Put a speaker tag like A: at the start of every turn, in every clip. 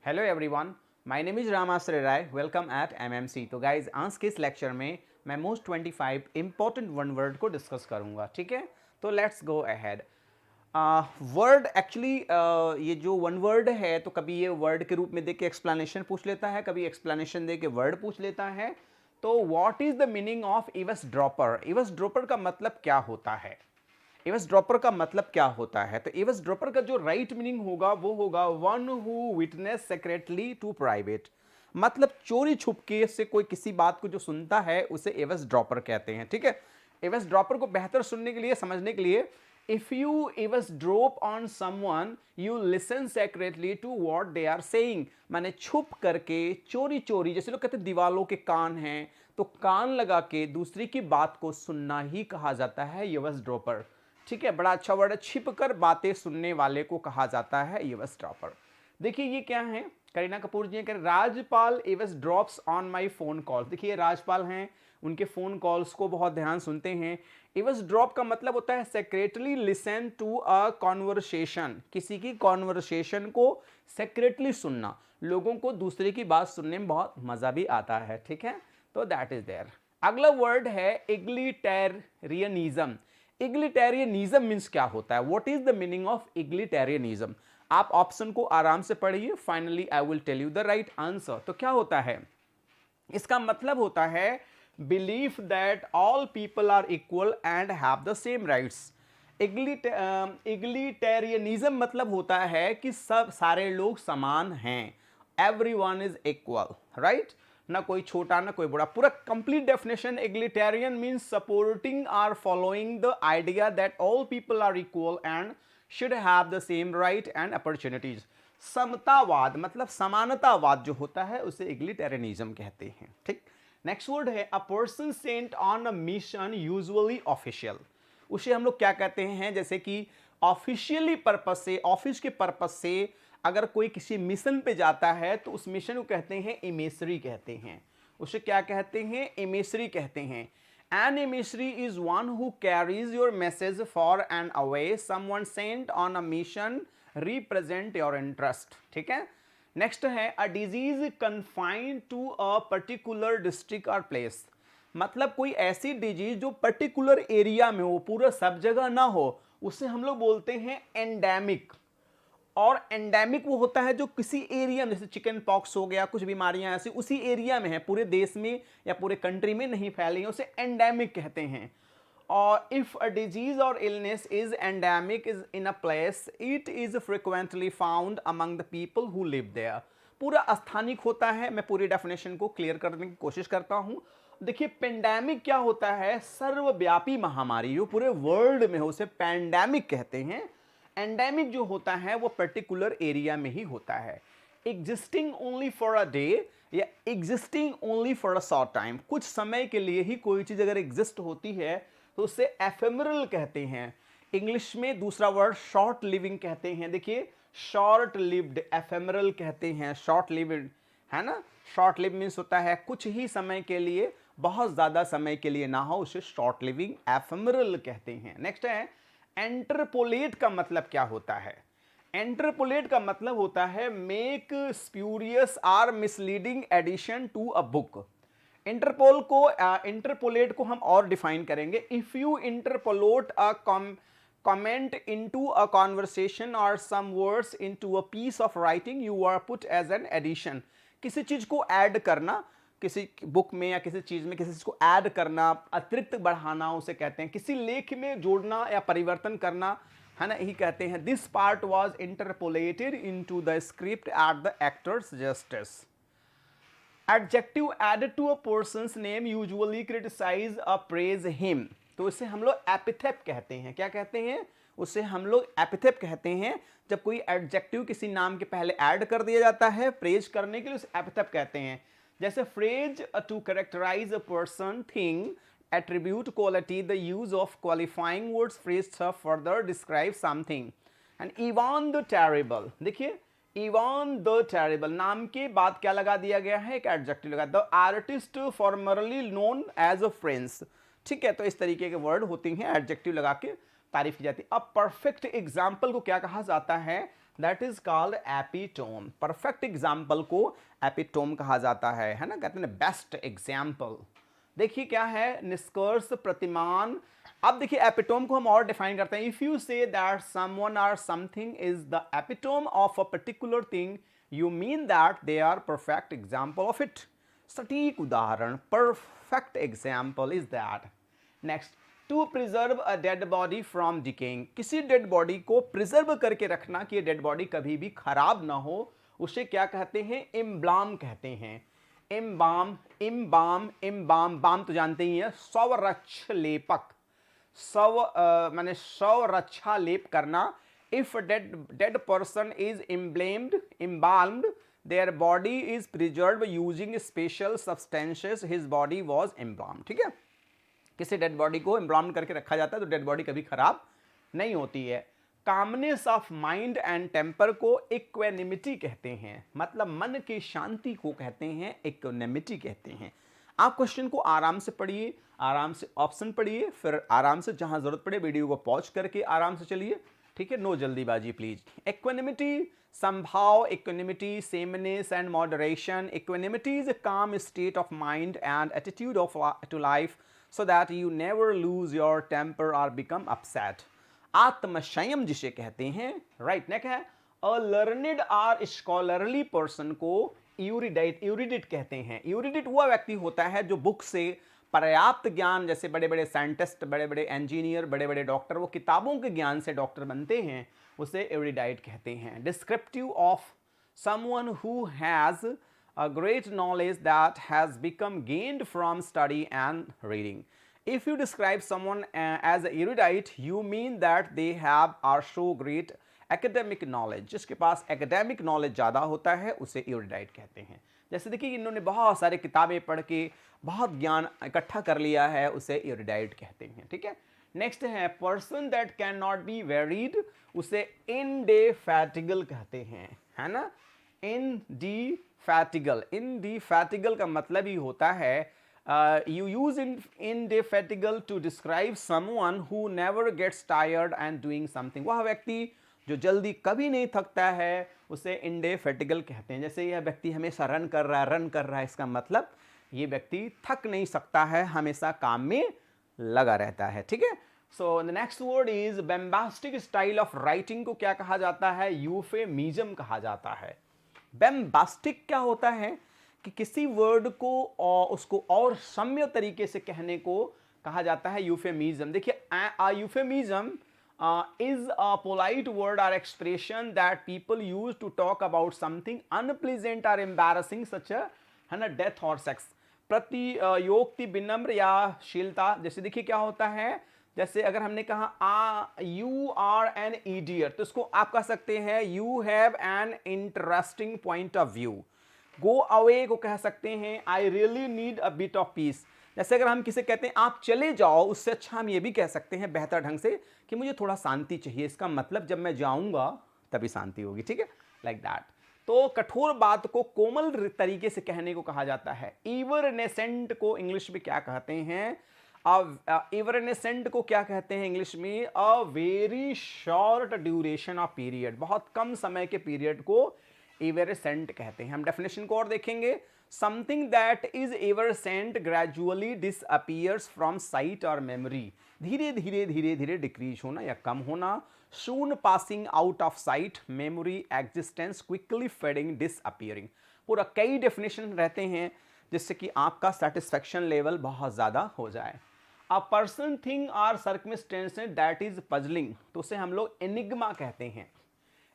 A: Hello everyone, my name is Ramashray Rai. Welcome at MMC. तो guys आज के इस लेक्चर में मैं मोस्ट 25 इंपॉर्टेंट वन वर्ड को डिस्कस करूंगा। ठीक है, तो let's go ahead. Word actually ये जो वन वर्ड है तो कभी ये वर्ड के रूप में दे के एक्सप्लेनेशन पूछ लेता है, कभी एक्सप्लेनेशन दे के वर्ड पूछ लेता है। तो what is the meaning of eavesdropper? Eavesdropper का मतलब क्या होता है? इवस ड्रॉपर का मतलब क्या होता है? तो इवस ड्रॉपर का जो राइट मीनिंग होगा वो होगा one who witness secretly to private. मतलब चोरी छुपके से कोई किसी बात को जो सुनता है उसे इवस ड्रॉपर कहते हैं। ठीक है, इवस ड्रॉपर को बेहतर सुनने के लिए, समझने के लिए, if you eavesdrop on someone you listen secretly to what they are saying. माने छुप करके, चोरी चोरी, जैसे लोग कहते हैं दीवालों के कान हैं, तो कान लगा के दूसरी की बात को सुनना ही कहा जाता है इवस ड्रॉपर। ठीक है, बड़ा अच्छा वर्ड है। छिप कर बातें सुनने वाले को कहा जाता है इवस ड्रॉपर। देखिए ये क्या है, करीना कपूर जी कह Rajpal eavesdrops on my phone call. देखिए राजपाल हैं, उनके फोन कॉल्स को बहुत ध्यान सुनते हैं। इवस ड्रॉप का मतलब होता है secretly listen to a conversation. किसी की कॉन्वर्सेशन को सेक्रेटली सुनना, लोगों को दूसरे की बात सुनने में बहुत मजा भी आता है। ठीक है, तो दैट इज देयर। अगला वर्ड है इग्लिटेरियनिज्म। इग्लिटेरियनिज्म मीन्स क्या होता है? What is the meaning of egalitarianism? आप ऑप्शन को आराम से पढ़िए, finally I will tell you the right answer. तो क्या होता है? इसका मतलब होता है belief that all people are equal and have the same rights. Egalitarianism मतलब होता है कि सब सारे लोग समान हैं, एवरीवन इज इक्वल, राइट? ना कोई छोटा ना कोई बड़ा। पूरा complete definition, egalitarian means supporting or following the idea that all people are equal and should have the same right and opportunities. समतावाद मतलब समानतावाद जो होता है उसे एग्लिटेरियनिज्म कहते हैं। ठीक, नेक्स्ट वर्ड है a person Saint on a mission usually official. उसे हम लोग क्या कहते हैं? जैसे कि ऑफिशियली पर्पस से, ऑफिस के पर्पस से अगर कोई किसी मिशन पे जाता है तो उस मिशन को कहते हैं इमेसरी कहते हैं। उसे क्या कहते हैं? इमेसरी कहते हैं। An emissary is one who carries your message for and away. Someone sent on a mission represent your interest. ठीक है, नेक्स्ट है a disease confined to a particular district और प्लेस। मतलब कोई ऐसी डिजीज जो पर्टिकुलर एरिया में हो, पूरा सब जगह ना हो, उसे हम लोग बोलते हैं एंडेमिक। और एंडेमिक वो होता है जो किसी एरिया में, जैसे चिकन पॉक्स हो गया, कुछ बीमारियां ऐसी उसी एरिया में है, पूरे देश में या पूरे कंट्री में नहीं फैली है, उसे एंडेमिक कहते हैं। और if a disease or illness is endemic is in a place, it is frequently found among the people who live there. पूरा स्थानिक होता है। मैं पूरी डेफिनेशन को क्लियर करने की कोशिश करता हूं। देखिए पेंडेमिक क्या होता है? सर्वव्यापी महामारी जो पूरे वर्ल्ड में हो उसे पैंडेमिक कहते हैं। एंडेमिक जो होता है वो पर्टिकुलर एरिया में ही होता है। Existing only for a day या existing only for a short time, कुछ समय के लिए ही कोई चीज अगर एग्जिस्ट होती है तो उसे एफेमरल कहते हैं। इंग्लिश में दूसरा वर्ड शॉर्ट लिविंग कहते हैं। देखिए शॉर्ट लिव्ड, एफेमरल कहते हैं, शॉर्ट लिव्ड, है ना? शॉर्ट लिव मीन्स होता है कुछ ही समय के लिए, बहुत ज्यादा समय के लिए ना हो, उसे शॉर्ट लिविंग एफेमरल कहते हैं। नेक्स्ट है एंटरपोलेट का मतलब क्या होता है? एंटरपोलेट का मतलब होता है make spurious or misleading addition to a book. Interpolate को हम और डिफाइन करेंगे। If you interpolate a comment into a conversation or some words into a piece of writing, you are put as an addition। किसी चीज को add करना, किसी book में या किसी चीज में किसी चीज को ऐड करना, अतिरिक्त बढ़ाना, उसे कहते हैं। किसी लेख में जोड़ना या परिवर्तन करना, है ना, यही कहते हैं। This part was interpolated into the script at the actors justice. Adjective added to a person's name usually criticize a praise him. तो इसे हम लोग एपिथेट कहते हैं। क्या कहते हैं? उसे हम लोग एपिथेट कहते हैं। जब कोई एडजेक्टिव किसी नाम के पहले ऐड कर दिया जाता है प्रेज करने के लिए, उसे एपिथेट कहते हैं। जैसे phrase to characterize a person, thing, attribute, quality, the use of qualifying words, phrase further describe something. And Ivan the Terrible, देखिए इवान द टेरिबल नाम के बाद क्या लगा दिया गया है? एक एडजेक्टिव लगा, the artist formerly known as a friends. ठीक है, तो इस तरीके के वर्ड होते हैं, एडजेक्टिव लगा के तारीफ की जाती है। अब परफेक्ट एग्जाम्पल को क्या कहा जाता है? That is called epitome. Perfect example को एपिटोम कहा जाता है ना, कहते हैं बेस्ट एग्जाम्पल। देखिए क्या है, निष्कर्ष, प्रतिमान। अब देखिए एपिटोम को हम और डिफाइन करते हैं। If you say that someone or something is the epitome of a particular thing, you mean that they are perfect example of it. सटीक उदाहरण, perfect example is that. Next, to preserve a dead body from decaying. किसी dead body को preserve करके रखना कि ये dead body कभी भी खराब ना हो, उसे क्या कहते हैं? इम्ब्लाम कहते हैं। इम्बाम, इम्बाम, इम्बाम, बाम तो जानते ही हैं, स्वरक्ष लेपक। माने स्वरक्षा लेप करना। If dead person is embalmed, embalmed, their body is preserve using special substances, his body was embalm. ठीक है, किसी डेड बॉडी को इम्ब्लाम करके रखा जाता है तो डेड बॉडी कभी खराब नहीं होती है। Calmness of mind and temper को इक्वेनिमिटी कहते हैं, मतलब मन की शांति को कहते हैं इक्वेनिमिटी कहते हैं। आप क्वेश्चन को आराम से पढ़िए, आराम से ऑप्शन पढ़िए, फिर आराम से जहां जरूरत पड़े वीडियो को पॉज करके आराम से चलिए। ठीक है, नो जल्दीबाजी प्लीज। इक्वेनिमिटी, संभाव, equanimity, sameness and moderation. Equanimity is a calm state of mind and attitude of to life so that you never lose your temper or become upset. आत्मसंयम जिसे कहते हैं, राइट। नेक्स्ट है अ learned और scholarly person को यूरिडिट कहते हैं। यूरिडिट वह व्यक्ति होता है जो बुक से पर्याप्त ज्ञान, जैसे बड़े बड़े साइंटिस्ट, बड़े बड़े इंजीनियर, बड़े बड़े डॉक्टर, वो किताबों के ज्ञान से डॉक्टर बनते हैं, उसे यूरिडाइट कहते हैं। Descriptive of someone who has a great knowledge that has become gained from study and reading. If you describe someone as an erudite, you mean that they have or show great academic knowledge. जिसके पास academic knowledge ज़्यादा होता है उसे erudite कहते हैं। जैसे देखिए इन्होंने बहुत सारे किताबें पढ़ के बहुत ज्ञान इकट्ठा कर लिया है, उसे erudite कहते हैं। ठीक है, नेक्स्ट है person that can not be varied, उसे indefatigable कहते हैं, है ना। indefatigable का मतलब ही होता है you use indefatigable to describe someone who never gets tired and doing something. वह व्यक्ति जो जल्दी कभी नहीं थकता है उसे indefatigable कहते हैं। जैसे यह व्यक्ति हमेशा रन कर रहा है, इसका मतलब ये व्यक्ति थक नहीं सकता है, हमेशा काम में लगा रहता है। ठीक है, so the next word is bombastic style of writing को क्या कहा जाता है? यूफेमिज्म कहा जाता है। बम्बास्टिक क्या होता है कि किसी वर्ड को उसको और सम्य तरीके से कहने को कहा जाता है यूफेमिज्म। देखिए euphemism is a polite word or expression that people use to talk about something unpleasant or embarrassing such a है ना डेथ और सेक्स। प्रतियोक्ति, विनम्र या शीलता। जैसे देखिए क्या होता है, जैसे अगर हमने कहा यू आर एन इडियट, तो इसको आप कह सकते हैं you have an interesting point of view. Go away को कह सकते हैं I really need a bit of peace. जैसे अगर हम किसे कहते हैं आप चले जाओ, उससे अच्छा हम ये भी कह सकते हैं बेहतर ढंग से कि मुझे थोड़ा शांति चाहिए, इसका मतलब जब मैं जाऊंगा तभी शांति होगी। ठीक है, लाइक दैट। तो कठोर बात को कोमल तरीके से कहने को कहा जाता है। इवरनेसेंट को इंग्लिश में क्या कहते हैं? इवरनेसेंट को क्या कहते हैं इंग्लिश में? A very short duration of period, बहुत कम समय के पीरियड को इवरसेंट कहते हैं। हम डेफिनेशन को और देखेंगे। Something that is evanescent gradually disappears from sight or memory, धीरे धीरे डिक्रीज होना या कम होना। Soon passing out of sight, memory existence, quickly fading, disappearing. पूरा कई डेफिनेशन रहते हैं जिससे कि आपका सेटिस्फैक्शन लेवल बहुत ज़्यादा हो जाए। अ पर्सन, थिंग और सर्कमस्टेंसेस दैट इज पजलिंग, तो उसे हम लोग एनिग्मा कहते हैं।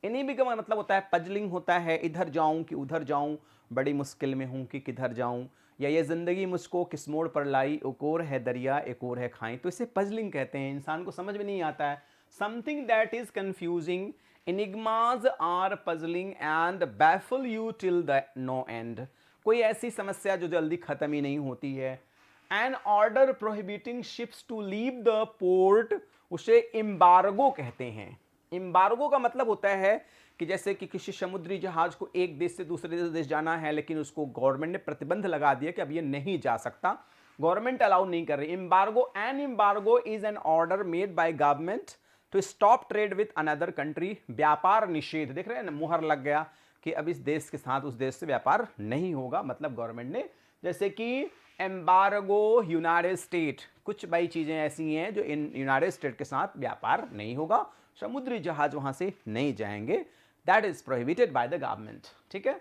A: एनिग्मा का मतलब होता है पजलिंग होता है, इधर जाऊं कि उधर जाऊं, बड़ी मुश्किल में हूं कि किधर जाऊं, या ये ज़िंदगी मुझको किस मोड़ पर लाई, एक और है दरिया एक और है खाई, तो इसे पजलिंग कहते हैं। इंसान को समझ में नहीं आता है। Something that is confusing, enigmas or puzzling and baffle you till the no end, कोई ऐसी समस्या जो जल्दी खत्म ही नहीं होती है। An order prohibiting ships to leave the port, उसे एम्बार्गो कहते हैं। एम्बार्गो का मतलब होता है कि जैसे कि किसी समुद्री जहाज को एक देश से दूसरे देश जाना है, लेकिन उसको गवर्नमेंट ने प्रतिबंध लगा दिया कि अब ये नहीं जा सकता, गवर्नमेंट अलाउ नहीं कर रही। Embargo, an embargo is an order made by government to stop trade with another country, व्यापार निषेध, देख रहे हैं ना, मुहर लग गया कि अब इस देश के साथ उस देश से व्यापार नहीं होगा, मतलब गवर्नमेंट ने, जैसे कि एम्बार्गो यूनाइटेड स्टेट, कुछ भाई चीज़ें ऐसी हैं जो इन यूनाइटेड स्टेट के साथ व्यापार नहीं होगा, समुद्री जहाज वहाँ से नहीं जाएंगे, that is prohibited by the government, ठीक है।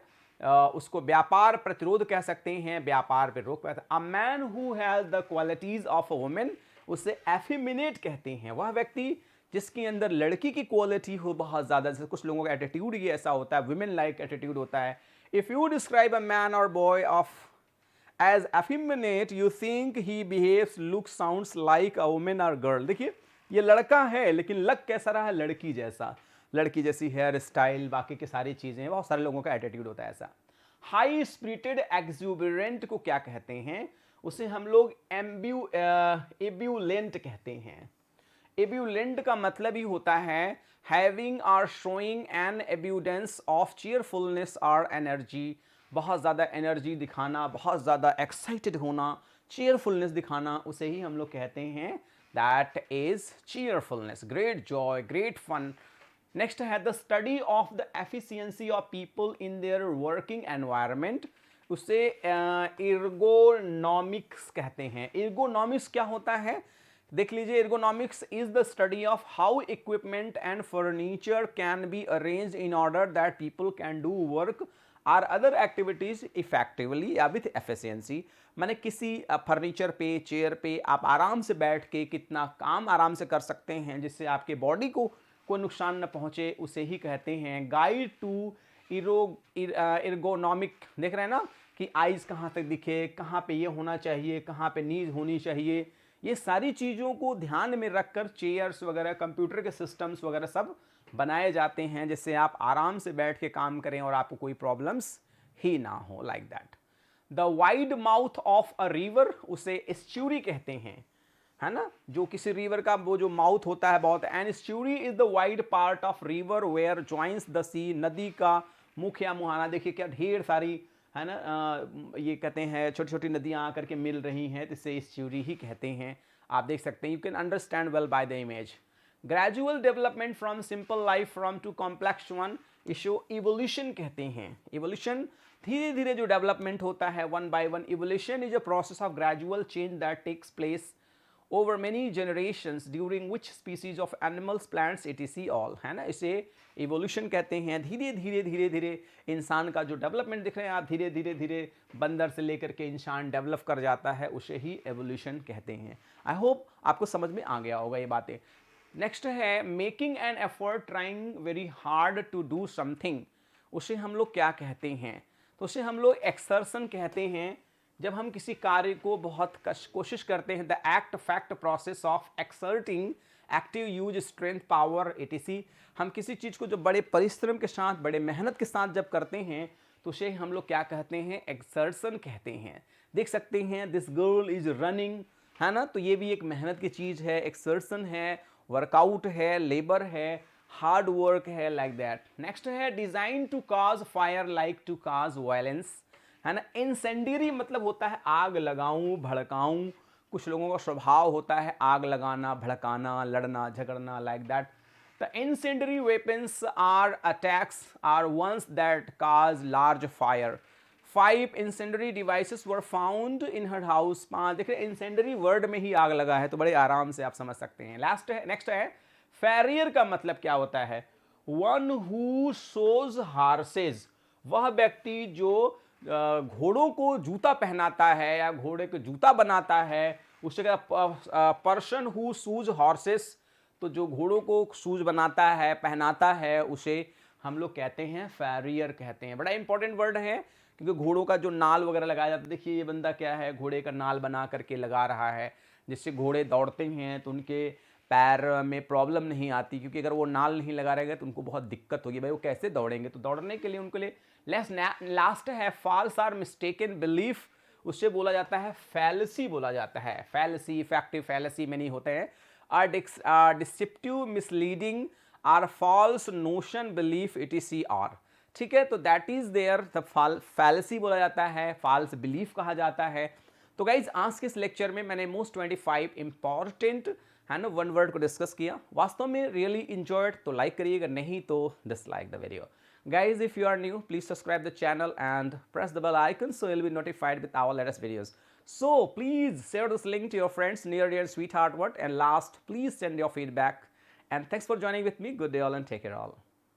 A: उसको व्यापार प्रतिरोध कह सकते हैं, व्यापार पे रोक पाता है। A man who has the qualities of a women, उसे एफिमिनेट कहते हैं, वह व्यक्ति जिसके अंदर लड़की की क्वालिटी हो बहुत ज़्यादा, जैसे कुछ लोगों का एटीट्यूड ही ऐसा होता है, वुमेन लाइक एटीट्यूड होता है। If you describe a man or boy of age effeminate you think he behaves look sounds like a woman or girl, देखिए ये लड़का है लेकिन लग कैसा रहा है, लड़की जैसा, लड़की जैसी हेयर स्टाइल, बाकी की सारी चीज़ें, बहुत सारे लोगों का एटीट्यूड होता है ऐसा। हाई स्पिरिटेड एक्सुबरेंट को क्या कहते हैं, उसे हम लोग एब्यूलेंट कहते हैं। एब्यूलेंट का मतलब ही होता है having or showing an abundance of cheerfulness or energy, बहुत ज़्यादा एनर्जी दिखाना, बहुत ज़्यादा एक्साइटेड होना, चीयरफुलनेस दिखाना, उसे ही हम लोग कहते हैं that is cheerfulness, great joy, great fun. Next है the study of the efficiency of people in their working environment, उसे एर्गोनॉमिक्स कहते हैं। एर्गोनॉमिक्स क्या होता है, देख लीजिए, ergonomics is the study of how equipment and furniture can be arranged in order that people can do work or other activities effectively या with efficiency. मैंने किसी फर्नीचर पे, चेयर पे आप आराम से बैठ के कितना काम आराम से कर सकते हैं जिससे आपके बॉडी को कोई नुकसान न पहुंचे, उसे ही कहते हैं गाइड टू एर्गोनॉमिक। देख रहे हैं ना कि आइज़ कहाँ तक दिखे, कहाँ पे ये होना चाहिए, कहाँ पे नीज होनी चाहिए, ये सारी चीज़ों को ध्यान में रखकर चेयर्स वगैरह, कंप्यूटर के सिस्टम्स वगैरह सब बनाए जाते हैं जिससे आप आराम से बैठ के काम करें और आपको कोई प्रॉब्लम्स ही ना हो, like that. The wide mouth of a river, उसे एस्चुरी कहते हैं, है ना, जो किसी रिवर का वो जो माउथ होता है बहुत, and estuary is the wide part of river where joins the sea, नदी का मुख या मुहाना, देखिए क्या ढेर सारी, है ना, ये कहते हैं छोटी छोटी नदियाँ आकर के मिल रही हैं, तो इसे एस्चुरी ही कहते हैं। आप देख सकते हैं, you can understand well by the image. Gradual development from simple life from to complex one, इसको इवोल्यूशन कहते हैं। इवोल्यूशन धीरे धीरे जो डेवलपमेंट होता है, one by one. Evolution is a process of gradual change that takes place over many generations during which species of animals, plants etc all, है ना, इसे evolution कहते हैं। धीरे धीरे धीरे धीरे इंसान का जो डेवलपमेंट दिख रहे हैं आप, धीरे धीरे धीरे बंदर से लेकर के इंसान डेवलप कर जाता है, उसे ही evolution कहते हैं। आई होप आपको समझ में आ गया होगा ये बातें। नेक्स्ट है making an effort, trying very hard to do something, उसे हम लोग क्या कहते हैं, तो उसे हम लोग एक्सर्शन कहते हैं। जब हम किसी कार्य को बहुत कोशिश करते हैं, the act fact process of exerting active use strength power etc, हम किसी चीज़ को जो बड़े परिश्रम के साथ, बड़े मेहनत के साथ जब करते हैं तो उसे हम लोग क्या कहते हैं, एक्सर्शन कहते हैं। देख सकते हैं दिस गर्ल इज रनिंग, है ना, तो ये भी एक मेहनत की चीज़ है, एक्सर्शन है, वर्कआउट है, लेबर है, हार्ड वर्क है, लाइक दैट। नेक्स्ट है design to cause fire like to cause violence, है ना। इंसेंडियरी मतलब होता है आग लगाऊं, भड़काऊं, कुछ लोगों का स्वभाव होता है आग लगाना, भड़काना, लड़ना, झगड़ना, like that. The incendiary weapons or attacks or ones that cause large fire. 5 incendiary devices were found in her house, 5, देखिए इंसेंडरी वर्ड में ही आग लगा है तो बड़े आराम से आप समझ सकते हैं। लास्ट है, नेक्स्ट है फैरियर का मतलब क्या होता है, वन हु सोज हार्सेज, वह व्यक्ति जो घोड़ों को जूता पहनाता है या घोड़े को जूता बनाता है, उससे क्या, पर्सन हु सूज हॉर्सेस, तो जो घोड़ों को सूज बनाता है, पहनाता है, उसे हम लोग कहते हैं फैरियर कहते हैं। बड़ा इंपॉर्टेंट वर्ड है क्योंकि घोड़ों का जो नाल वगैरह लगाया जाता है, देखिए ये बंदा क्या है, घोड़े का नाल बना करके लगा रहा है, जिससे घोड़े दौड़ते हैं तो उनके पैर में प्रॉब्लम नहीं आती, क्योंकि अगर वो नाल नहीं लगा रहेगा तो उनको बहुत दिक्कत होगी, भाई वो कैसे दौड़ेंगे, तो दौड़ने के लिए उनके लिए लास्ट है फॉल्स आर मिस्टेकन बिलीफ, उससे बोला जाता है फैलेसी बोला जाता है। फैलेसी, इफेक्टिव फैलेसी में नहीं होते हैं। Are deceptive, misleading, are false notion, belief etc are, ठीक है, तो that is there the fallacy बोला जाता है, फॉल्स बिलीफ कहा जाता है। तो गाइज आज के इस लेक्चर में मैंने मोस्ट 25 इंपॉर्टेंट है ना, वन वर्ड को डिस्कस किया, वास्तव में रियली इंजॉयड, तो लाइक करिएगा, नहीं तो dislike the video. Guys, if you are new, please subscribe the channel and press the bell icon so you'll be notified with our latest videos. So please share this link to your friends, near dear sweetheart one, and last, please send your feedback. And thanks for joining with me. Good day all and take care all.